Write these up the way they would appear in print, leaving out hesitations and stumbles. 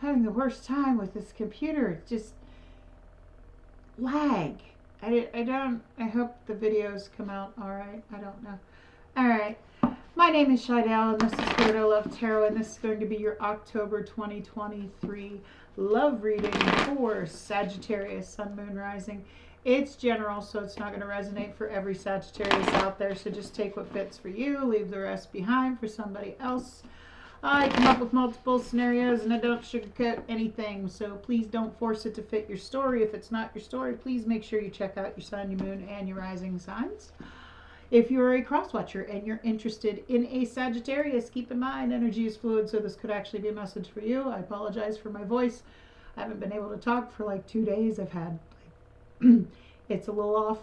having the worst time with this computer. It's just lag. I hope the videos come out alright. I don't know. Alright. My name is Shidell, and this is Weirdo Love Tarot, and this is going to be your October 2023 love reading for Sagittarius, Sun, Moon, Rising. It's general, so it's not going to resonate for every Sagittarius out there, so just take what fits for you, leave the rest behind for somebody else. I come up with multiple scenarios, and I don't sugarcoat anything, so please don't force it to fit your story. If it's not your story, please make sure you check out your Sun, your Moon, and your Rising signs. If you're a cross-watcher and you're interested in a Sagittarius, keep in mind energy is fluid, so this could actually be a message for you. I apologize for my voice. I haven't been able to talk for like 2 days. I've had, it's a little off.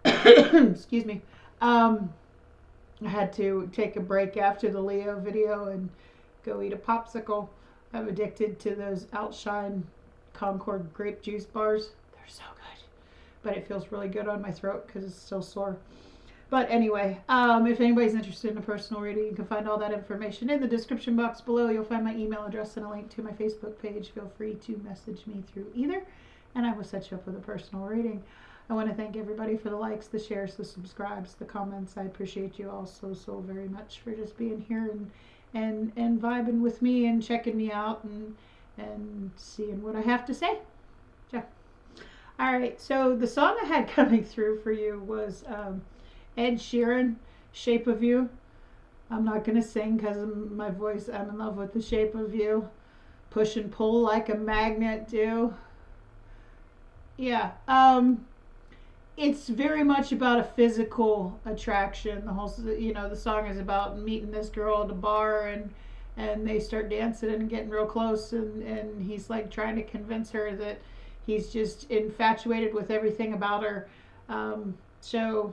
Excuse me. I had to take a break after the Leo video and go eat a popsicle. I'm addicted to those Outshine Concord grape juice bars. They're so good. But it feels really good on my throat because it's still sore. But anyway, if anybody's interested in a personal reading, you can find all that information in the description box below. You'll find my email address and a link to my Facebook page. Feel free to message me through either, and I will set you up with a personal reading. I want to thank everybody for the likes, the shares, the subscribes, the comments. I appreciate you all so very much for just being here and vibing with me and checking me out and seeing what I have to say. Yeah. All right, so the song I had coming through for you was Ed Sheeran, Shape of You. I'm not going to sing because of my voice. I'm in love with the shape of you. Push and pull like a magnet do. Yeah. It's very much about a physical attraction. The whole, the song is about meeting this girl at a bar and they start dancing and getting real close and he's like trying to convince her that he's just infatuated with everything about her. So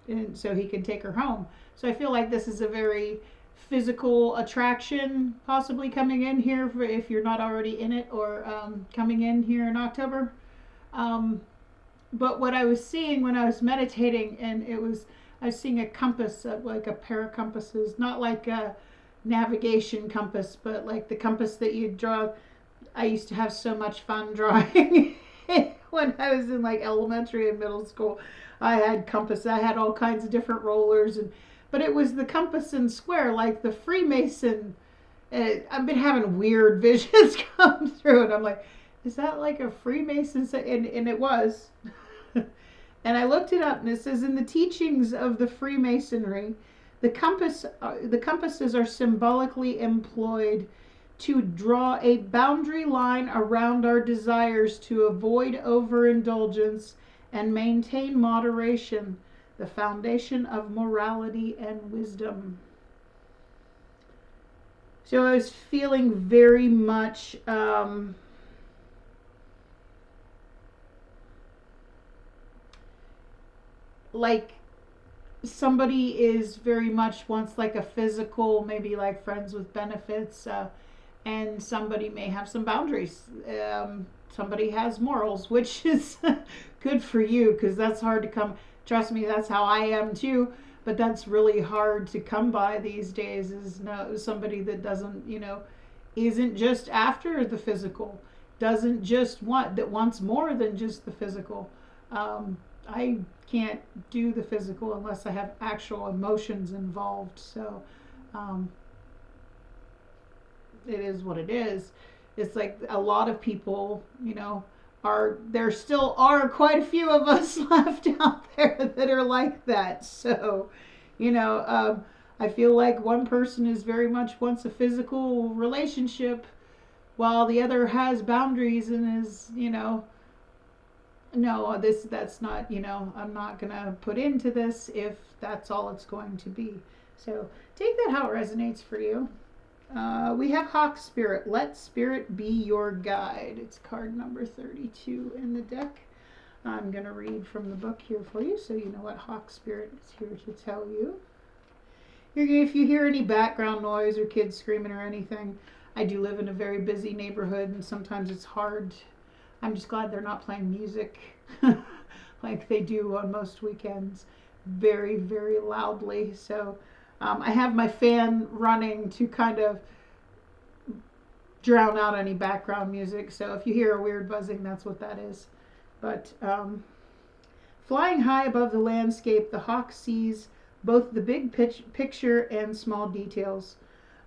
he can take her home. So I feel like this is a very physical attraction possibly coming in here for if you're not already in it or coming in here in October. But what I was seeing when I was meditating, and I was seeing a compass, like a pair of compasses, not like a navigation compass, but like the compass that you draw. I used to have so much fun drawing when I was in like elementary and middle school. I had compass. I had all kinds of different rollers, but it was the compass and square, like the Freemason. I've been having weird visions come through, and I'm like, is that like a Freemason? And it was. And I looked it up, and it says in the teachings of the Freemasonry, the compasses are symbolically employed to draw a boundary line around our desires to avoid overindulgence and maintain moderation, the foundation of morality and wisdom. So I was feeling very much like somebody is very much wants like a physical, maybe like friends with benefits, and somebody may have some boundaries. Somebody has morals, which is good for you because that's hard to come. Trust me, that's how I am too. But that's really hard to come by these days. Is somebody that doesn't, isn't just after the physical, doesn't just wants more than just the physical. I can't do the physical unless I have actual emotions involved. So it is what it is. It's like a lot of people, there still are quite a few of us left out there that are like that. So, I feel like one person is very much wants a physical relationship while the other has boundaries and is, no, that's not, I'm not going to put into this if that's all it's going to be. So take that how it resonates for you. We have Hawk Spirit. Let Spirit be your guide. It's card number 32 in the deck. I'm going to read from the book here for you so you know what Hawk Spirit is here to tell you. If you hear any background noise or kids screaming or anything, I do live in a very busy neighborhood and sometimes it's hard. I'm just glad they're not playing music like they do on most weekends very, very loudly. So I have my fan running to kind of drown out any background music. So if you hear a weird buzzing, that's what that is. But flying high above the landscape, the hawk sees both the big picture and small details,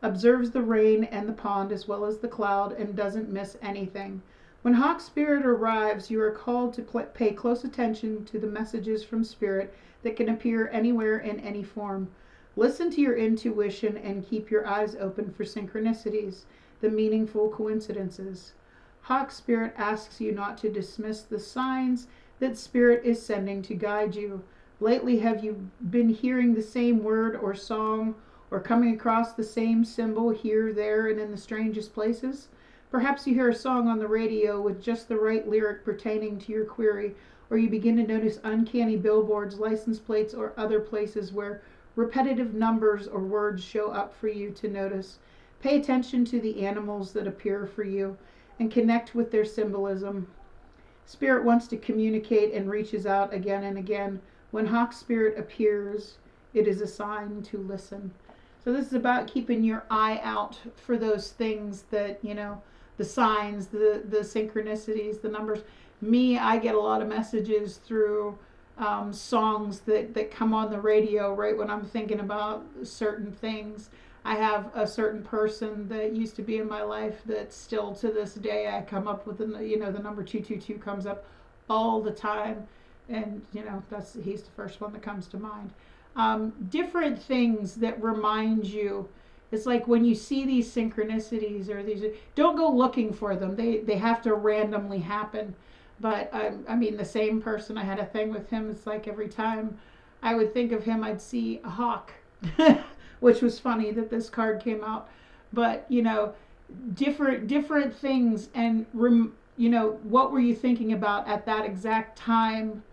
observes the rain and the pond as well as the cloud, and doesn't miss anything. When Hawk Spirit arrives, you are called to pay close attention to the messages from Spirit that can appear anywhere in any form. Listen to your intuition and keep your eyes open for synchronicities, the meaningful coincidences. Hawk Spirit asks you not to dismiss the signs that Spirit is sending to guide you. Lately, have you been hearing the same word or song, or coming across the same symbol here, there, and in the strangest places? Perhaps you hear a song on the radio with just the right lyric pertaining to your query, or you begin to notice uncanny billboards, license plates, or other places where repetitive numbers or words show up for you to notice. Pay attention to the animals that appear for you and connect with their symbolism. Spirit wants to communicate and reaches out again and again. When Hawk Spirit appears, it is a sign to listen. So this is about keeping your eye out for those things that, you know, the signs, the synchronicities, the numbers. Me, I get a lot of messages through songs that come on the radio right when I'm thinking about certain things. I have a certain person that used to be in my life that still to this day I come up with, the number 222 comes up all the time. And, he's the first one that comes to mind. Different things that remind you. It's like when you see these synchronicities or these, don't go looking for them. They have to randomly happen. But the same person, I had a thing with him. It's like every time I would think of him, I'd see a hawk, which was funny that this card came out. But, different things. And, what were you thinking about at that exact time?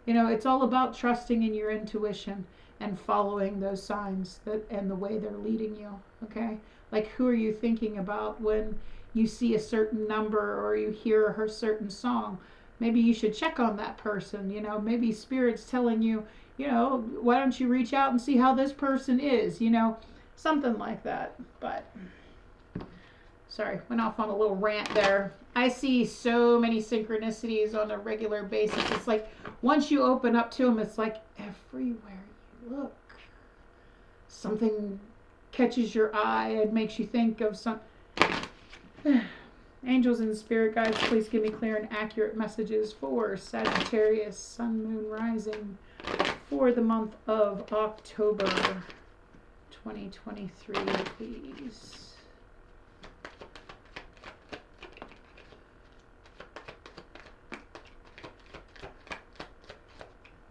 It's all about trusting in your intuition and following those signs and the way they're leading you. Okay, like who are you thinking about when you see a certain number or you hear her certain song? Maybe you should check on that person. Maybe Spirit's telling you, why don't you reach out and see how this person is? Something like that. But sorry, went off on a little rant there. I see so many synchronicities on a regular basis. It's like once you open up to them, it's like everywhere you look, something catches your eye and makes you think of some. Angels and spirit guides, please give me clear and accurate messages for Sagittarius, Sun, Moon, Rising for the month of October 2023, please.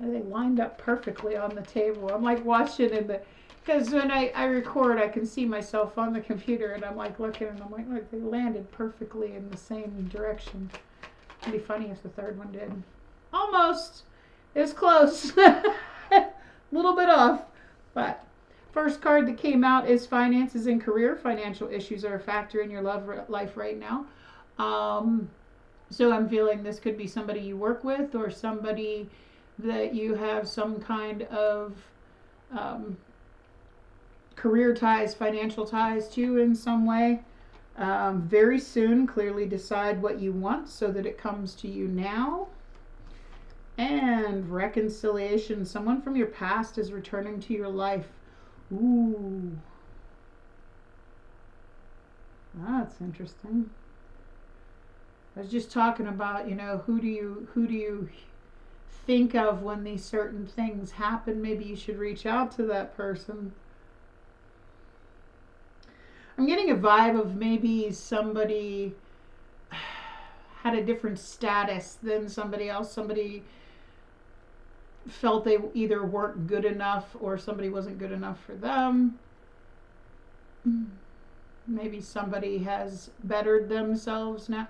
They lined up perfectly on the table. I'm like watching because when I record, I can see myself on the computer and I'm like looking and I'm like, look, they landed perfectly in the same direction. It'd be funny if the third one did. Almost. It was close. A little bit off. But first card that came out is finances and career. Financial issues are a factor in your love life right now. So I'm feeling this could be somebody you work with or somebody that you have some kind of career ties, financial ties to in some way. Very soon, clearly decide what you want so that it comes to you now. And reconciliation. Someone from your past is returning to your life. Ooh. That's interesting. I was just talking about, who do you think of when these certain things happen? Maybe you should reach out to that person. I'm getting a vibe of maybe somebody had a different status than somebody else. Somebody felt they either weren't good enough or somebody wasn't good enough for them. Maybe somebody has bettered themselves now.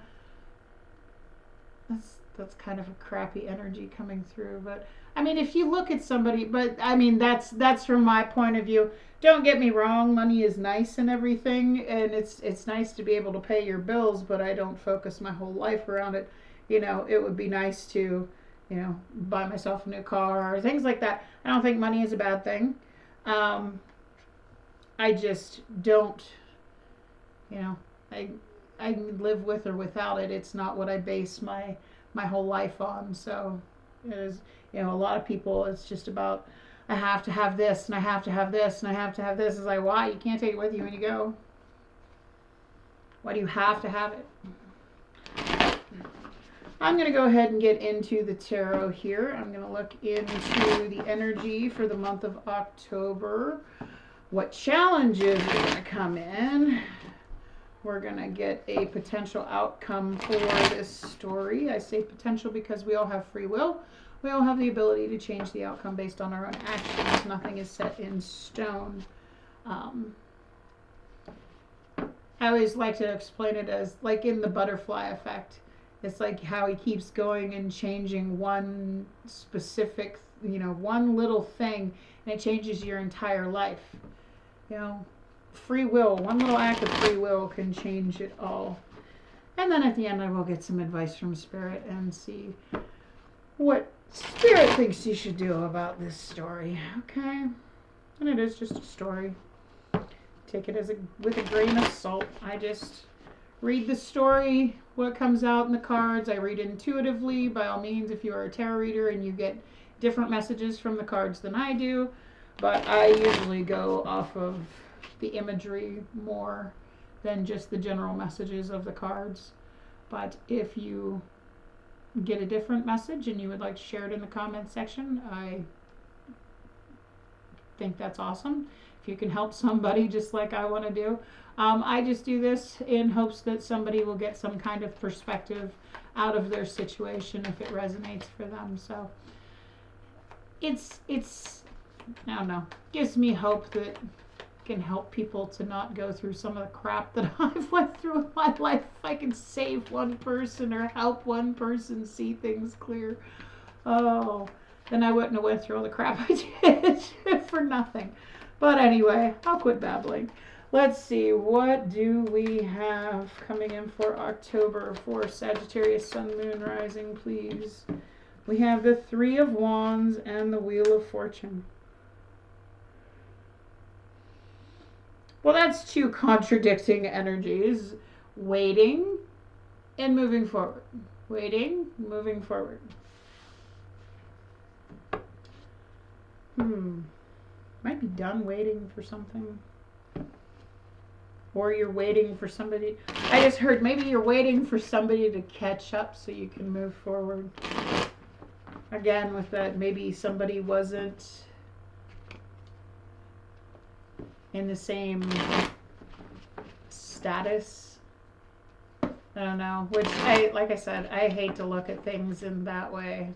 That's kind of a crappy energy coming through. But if you look at somebody, that's from my point of view. Don't get me wrong, money is nice and everything, and it's nice to be able to pay your bills, but I don't focus my whole life around it. It would be nice to, buy myself a new car or things like that. I don't think money is a bad thing. I just don't, I can live with or without it. It's not what I base my whole life on. So it is, you know, a lot of people, it's just about, I have to have this, and I have to have this, and I have to have this. It's like, why? You can't take it with you when you go. Why do you have to have it? I'm going to go ahead and get into the tarot here. I'm going to look into the energy for the month of October. What challenges are going to come in? We're going to get a potential outcome for this story. I say potential because we all have free will. We all have the ability to change the outcome based on our own actions. Nothing is set in stone. I always like to explain it as like in the butterfly effect. It's like how he keeps going and changing one specific, you know, one little thing, and it changes your entire life. You know, free will, one little act of free will can change it all. And then at the end I will get some advice from Spirit and see what Spirit thinks you should do about this story. Okay? And it is just a story. Take it as with a grain of salt. I just read the story, what comes out in the cards. I read intuitively. By all means, if you are a tarot reader and you get different messages from the cards than I do, but I usually go off of the imagery more than just the general messages of the cards. But if you get a different message and you would like to share it in the comment section, I think that's awesome. If you can help somebody just like I want to do. I just do this in hopes that somebody will get some kind of perspective out of their situation if it resonates for them. So it's I don't know, gives me hope that can help people to not go through some of the crap that I've went through in my life. If I can save one person or help one person see things clear, oh, then I wouldn't have went through all the crap I did for nothing. But anyway, I'll quit babbling. Let's see, what do we have coming in for October for Sagittarius Sun, Moon, Rising, please? We have the Three of Wands and the Wheel of Fortune. Well, that's two contradicting energies. Waiting and moving forward. Waiting, moving forward. Might be done waiting for something. Or you're waiting for somebody. I just heard maybe you're waiting for somebody to catch up so you can move forward. Again, with that, maybe somebody wasn't in the same status. I don't know. Which, like I said, I hate to look at things in that way.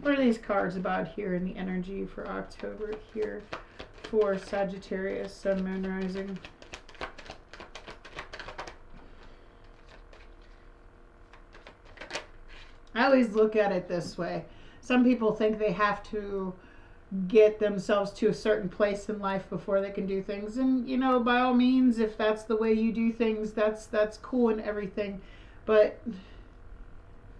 What are these cards about here in the energy for October here for Sagittarius, Sun, Moon, Rising? I always look at it this way. Some people think they have to get themselves to a certain place in life before they can do things. And, you know, by all means, if that's the way you do things, that's cool and everything. But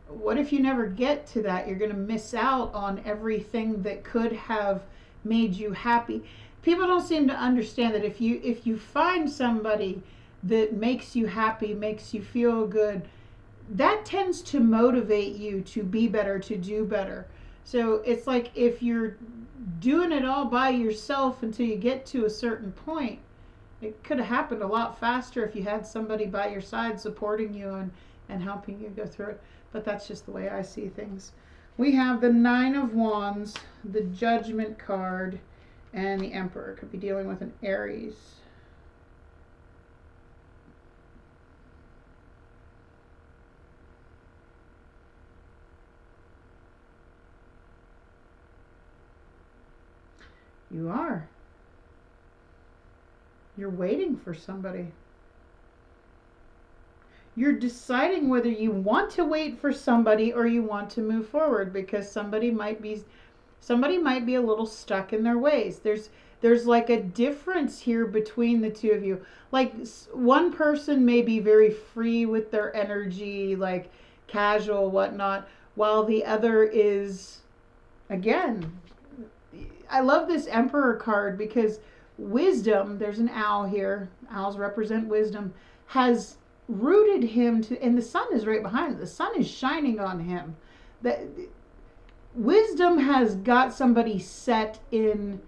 what if you never get to that? You're going to miss out on everything that could have made you happy. People don't seem to understand that if you find somebody that makes you happy, makes you feel good, that tends to motivate you to be better, to do better. So it's like if you're doing it all by yourself until you get to a certain point, it could have happened a lot faster if you had somebody by your side supporting you and helping you go through it. But that's just the way I see things. We have the Nine of Wands, the Judgment card, and the Emperor. Could be dealing with an Aries. You are. You're waiting for somebody. You're deciding whether you want to wait for somebody or you want to move forward, because somebody might be a little stuck in their ways. There's like a difference here between the two of you. Like one person may be very free with their energy, like casual, whatnot, while the other is, again, I love this Emperor card because wisdom, there's an owl here, owls represent wisdom, has rooted him to, and the sun is right behind it. The sun is shining on him. That wisdom has got somebody set in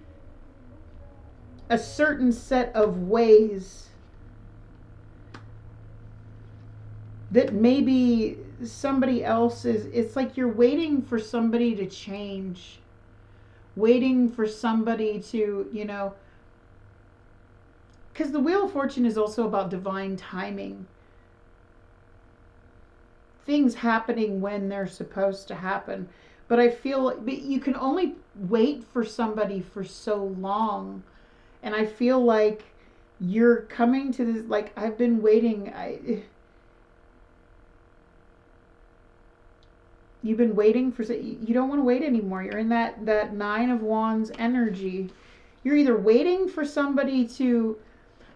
a certain set of ways that maybe somebody else is. It's like you're waiting for somebody to change, waiting for somebody to, you know, because the Wheel of Fortune is also about divine timing. Things happening when they're supposed to happen. But I feel you can only wait for somebody for so long. And I feel like you're coming to this, like, I've been waiting. You've been waiting for, you don't want to wait anymore. You're in that Nine of Wands energy. You're either waiting for somebody to,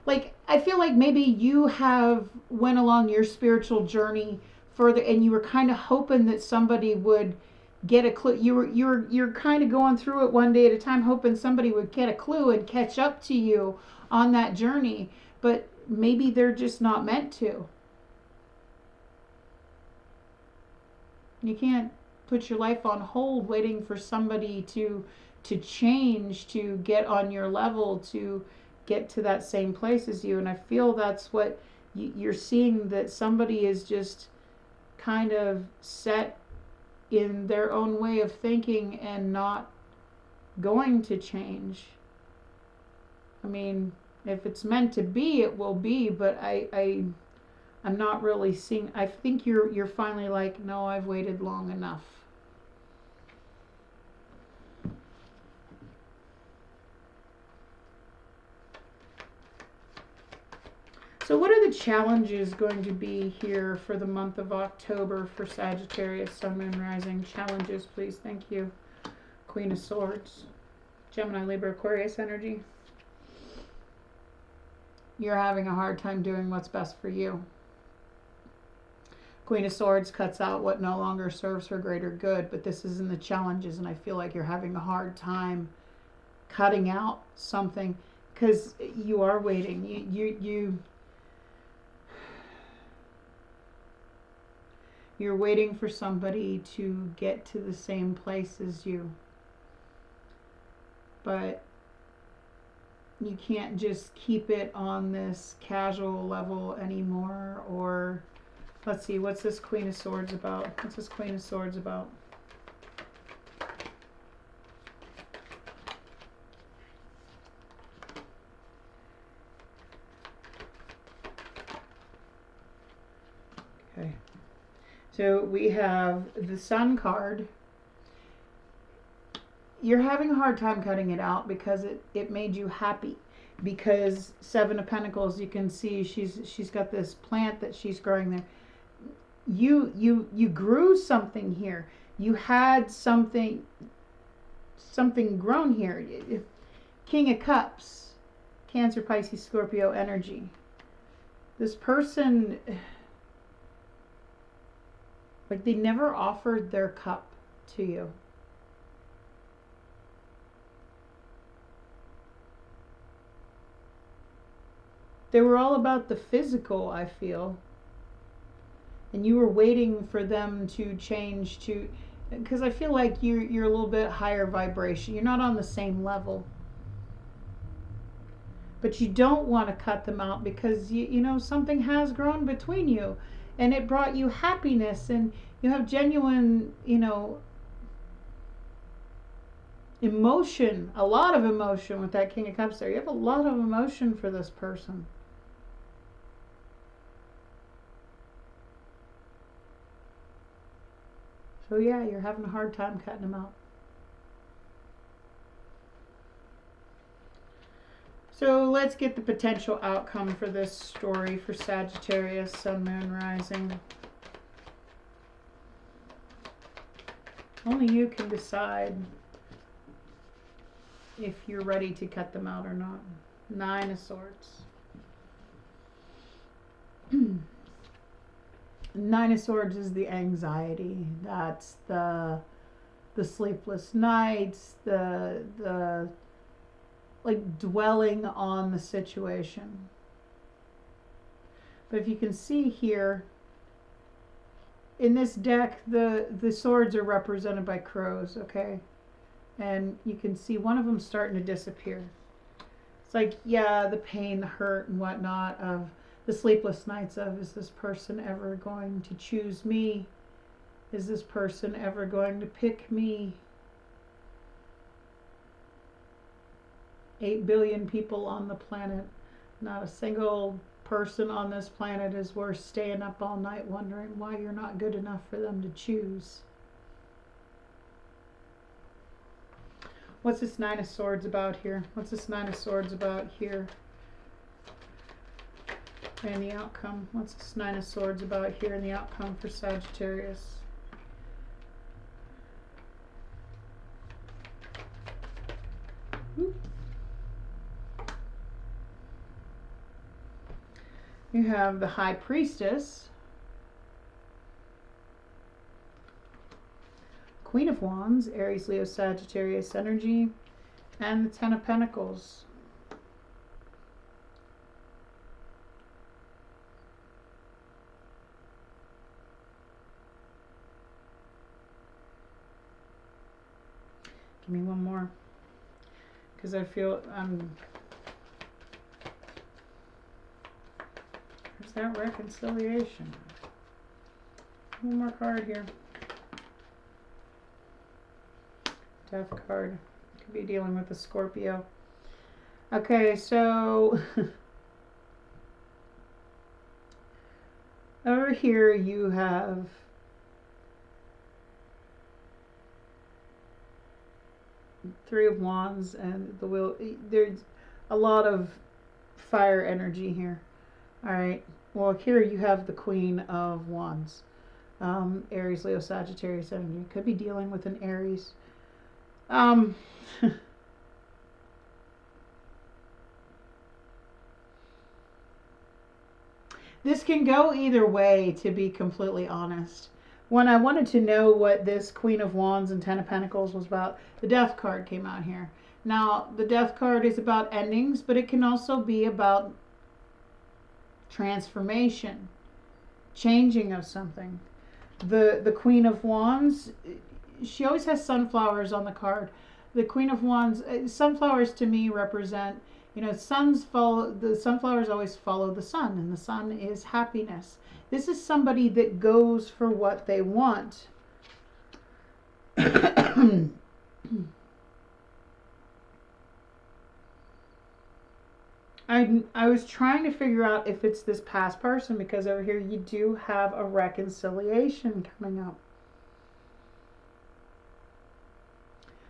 like, I feel like maybe you have went along your spiritual journey further and you were kind of hoping that somebody would get a clue. You're kind of going through it one day at a time, hoping somebody would get a clue and catch up to you on that journey, but maybe they're just not meant to. You can't put your life on hold waiting for somebody to change, to get on your level, to get to that same place as you. And I feel that's what you're seeing, that somebody is just kind of set in their own way of thinking and not going to change. I mean, if it's meant to be, it will be, but I'm not really seeing. I think you're finally like, no, I've waited long enough. So what are the challenges going to be here for the month of October for Sagittarius, Sun, Moon, Rising? Challenges, please. Thank you. Queen of Swords. Gemini, Libra, Aquarius energy. You're having a hard time doing what's best for you. Queen of Swords cuts out what no longer serves her greater good, but this is in the challenges, and I feel like you're having a hard time cutting out something because you are waiting. You're waiting for somebody to get to the same place as you. But you can't just keep it on this casual level anymore. Or, let's see, what's this Queen of Swords about? What's this Queen of Swords about? Okay. So we have the Sun card. You're having a hard time cutting it out because it made you happy. Because Seven of Pentacles, you can see she's got this plant that she's growing there. You grew something here. You had something grown here. King of Cups, Cancer, Pisces, Scorpio energy. This person, like, they never offered their cup to you. They were all about the physical, I feel. And you were waiting for them to change to, because I feel like you're a little bit higher vibration. You're not on the same level. But you don't want to cut them out because you know something has grown between you. And it brought you happiness, and you have genuine, you know, emotion, a lot of emotion with that King of Cups there. You have a lot of emotion for this person. So yeah, you're having a hard time cutting them out. So let's get the potential outcome for this story for Sagittarius, Sun, Moon, Rising. Only you can decide if you're ready to cut them out or not. Nine of Swords. Nine of Swords is the anxiety. That's the sleepless nights, the like dwelling on the situation. But if you can see here, in this deck, the swords are represented by crows, okay? And you can see one of them starting to disappear. It's like, yeah, the pain, the hurt, and whatnot of the sleepless nights of, is this person ever going to choose me? Is this person ever going to pick me? 8 billion people on the planet. Not a single person on this planet is worth staying up all night wondering why you're not good enough for them to choose. What's this Nine of Swords about here? What's this Nine of Swords about here? And the outcome. What's this Nine of Swords about here and the outcome for Sagittarius? You have the High Priestess, Queen of Wands, Aries, Leo, Sagittarius energy, and the Ten of Pentacles. Give me one more, because I feel Where's that reconciliation? One more card here. Death card. Could be dealing with a Scorpio. Okay, so over here you have Three of Wands and the Wheel. There's a lot of fire energy here. All right. Well, here you have the Queen of Wands. Aries, Leo, Sagittarius energy. Could be dealing with an Aries. This can go either way, to be completely honest. When I wanted to know what this Queen of Wands and Ten of Pentacles was about, the Death card came out here. Now, the Death card is about endings, but it can also be about transformation, changing of something. The Queen of Wands, she always has sunflowers on the card. The Queen of Wands, sunflowers to me represent, you know, the sunflowers always follow the sun, and the sun is happiness. This is somebody that goes for what they want. I was trying to figure out if it's this past person, because over here you do have a reconciliation coming up.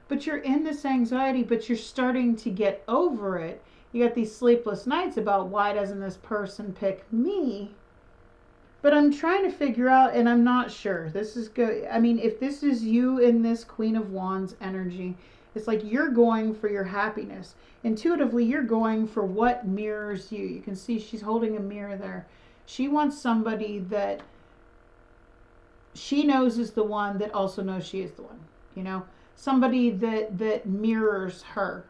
But you're in this anxiety, but you're starting to get over it. You got these sleepless nights about, why doesn't this person pick me? But I'm trying to figure out, and I'm not sure. This is good. I mean, if this is you in this Queen of Wands energy, it's like you're going for your happiness. Intuitively, you're going for what mirrors you. You can see she's holding a mirror there. She wants somebody that she knows is the one that also knows she is the one. You know, somebody that mirrors her.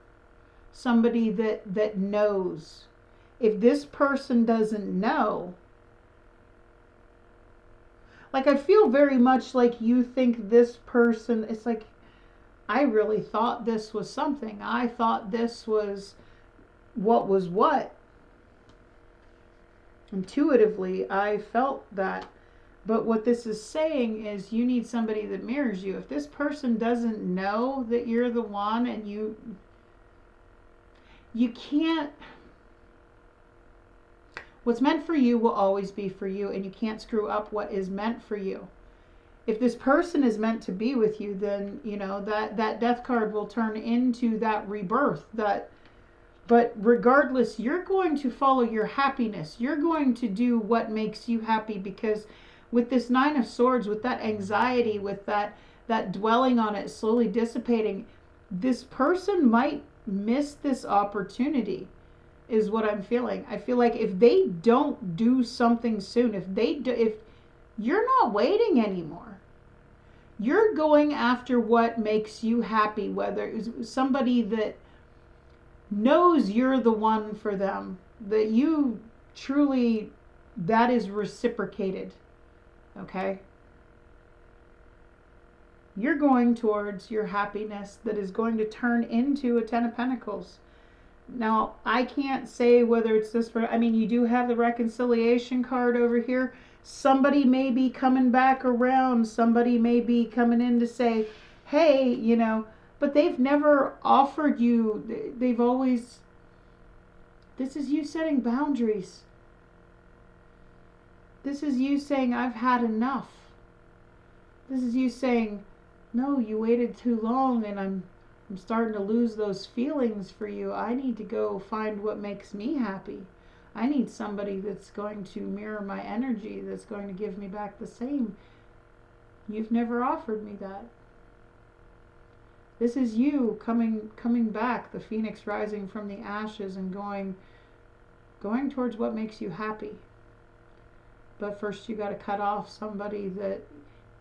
Somebody that knows. If this person doesn't know, like, I feel very much like you think this person, it's like, I really thought this was something. I thought this was what was what. Intuitively, I felt that. But what this is saying is you need somebody that mirrors you. If this person doesn't know that you're the one, and you can't, what's meant for you will always be for you, and you can't screw up what is meant for you. If this person is meant to be with you, then, you know, that Death card will turn into that rebirth. But regardless, you're going to follow your happiness. You're going to do what makes you happy, because with this Nine of Swords, with that anxiety, with that dwelling on it slowly dissipating, this person might miss this opportunity, is what I'm feeling. I feel like if they don't do something soon, if you're not waiting anymore, you're going after what makes you happy, whether it's somebody that knows you're the one for them, that you truly, that is reciprocated, okay? You're going towards your happiness that is going to turn into a Ten of Pentacles. Now, I can't say whether it's this, I mean, you do have the reconciliation card over here. Somebody may be coming back around. Somebody may be coming in to say, hey, you know, but they've never offered you, they've always, this is you setting boundaries. This is you saying, I've had enough. This is you saying, no, you waited too long and I'm starting to lose those feelings for you. I need to go find what makes me happy. I need somebody that's going to mirror my energy, that's going to give me back the same. You've never offered me that. This is you coming back, the phoenix rising from the ashes and going towards what makes you happy. But first you got to cut off somebody that,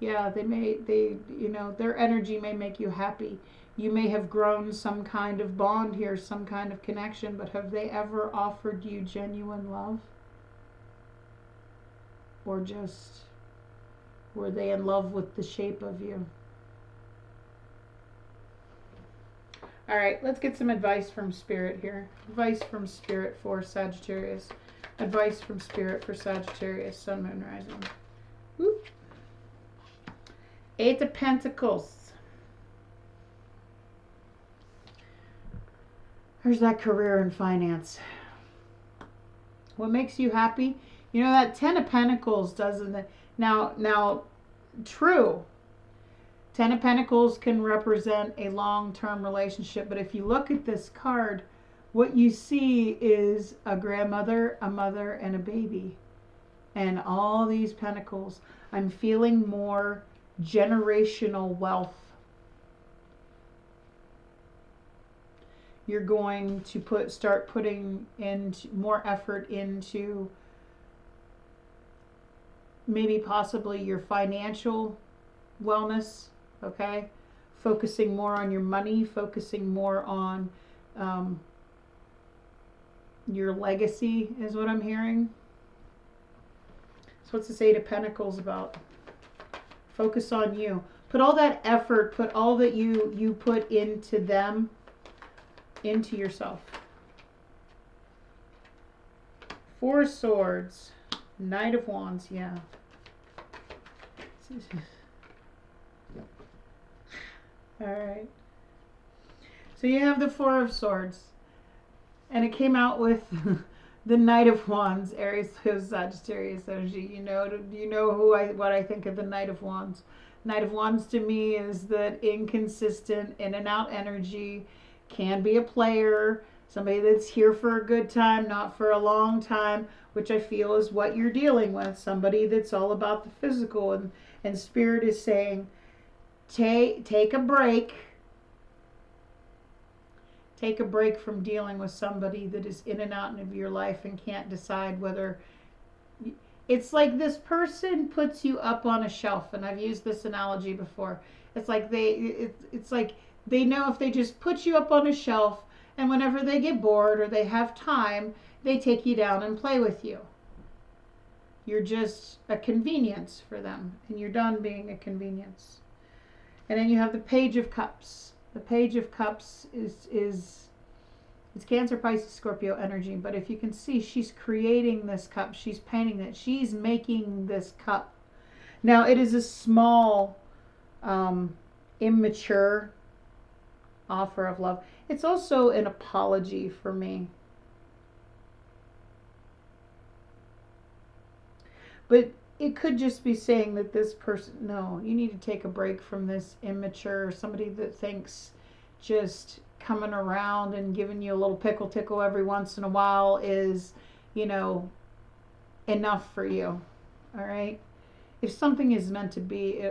yeah, you know, their energy may make you happy. You may have grown some kind of bond here, some kind of connection, but have they ever offered you genuine love? Or just were they in love with the shape of you? All right, let's get some advice from Spirit here. Advice from Spirit for Sagittarius. Advice from Spirit for Sagittarius, Sun, Moon, Rising. Whoop. 8 of Pentacles. There's that career and finance. What makes you happy? You know, that 10 of Pentacles doesn't it? Now, true. 10 of Pentacles can represent a long-term relationship, but if you look at this card, what you see is a grandmother, a mother, and a baby. And all these pentacles. I'm feeling more generational wealth. You're going to start putting in more effort into maybe possibly your financial wellness, okay? Focusing more on your money, focusing more on your legacy is what I'm hearing. So what's this 8 of Pentacles about? Focus on you. Put all that effort, put all that you put into them, into yourself. 4 of Swords, Knight of Wands, yeah. All right. So you have the 4 of Swords, and it came out with the Knight of Wands, Aries, Sagittarius energy. You know what I think of the Knight of Wands. Knight of Wands to me is that inconsistent, in and out energy. Can be a player, somebody that's here for a good time, not for a long time, which I feel is what you're dealing with. Somebody that's all about the physical, and Spirit is saying, take a break. Take a break from dealing with somebody that is in and out of your life and can't decide whether. It's like this person puts you up on a shelf, and I've used this analogy before. It's like they know if they just put you up on a shelf, and whenever they get bored or they have time, they take you down and play with you. You're just a convenience for them, and you're done being a convenience. And then you have the Page of Cups. The Page of Cups is it's Cancer, Pisces, Scorpio energy, but if you can see, she's creating this cup. She's painting it. She's making this cup. Now, it is a small, immature offer of love. It's also an apology for me. But it could just be saying that this person, no, you need to take a break from this immature, somebody that thinks just coming around and giving you a little pickle tickle every once in a while is, enough for you. All right? If something is meant to be,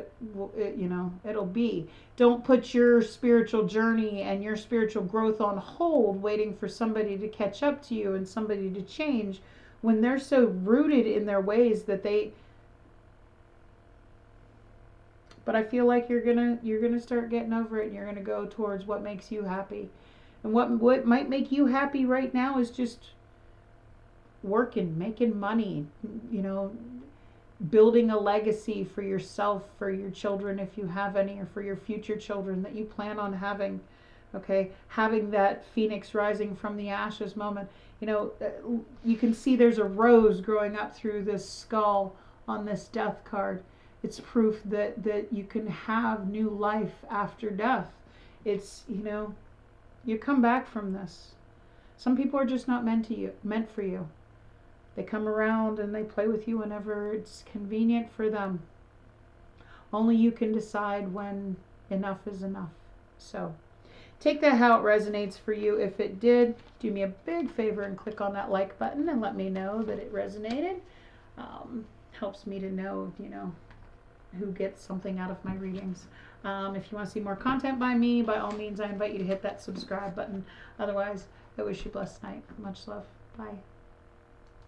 it'll be. Don't put your spiritual journey and your spiritual growth on hold waiting for somebody to catch up to you and somebody to change when they're so rooted in their ways that they. But I feel like you're gonna start getting over it, and you're gonna go towards what makes you happy. And what might make you happy right now is just working, making money, you know, building a legacy for yourself, for your children if you have any, or for your future children that you plan on having. Okay, having that phoenix rising from the ashes moment. You know, you can see there's a rose growing up through this skull on this death card. It's proof that you can have new life after death. It's, you know, you come back from this. Some people are just not meant for you. They come around and they play with you whenever it's convenient for them. Only you can decide when enough is enough. So take that how it resonates for you. If it did, do me a big favor and click on that like button and let me know that it resonated. Helps me to know, you know, who gets something out of my readings. If you want to see more content by me, by all means, I invite you to hit that subscribe button. Otherwise, I wish you a blessed night. Much love. Bye.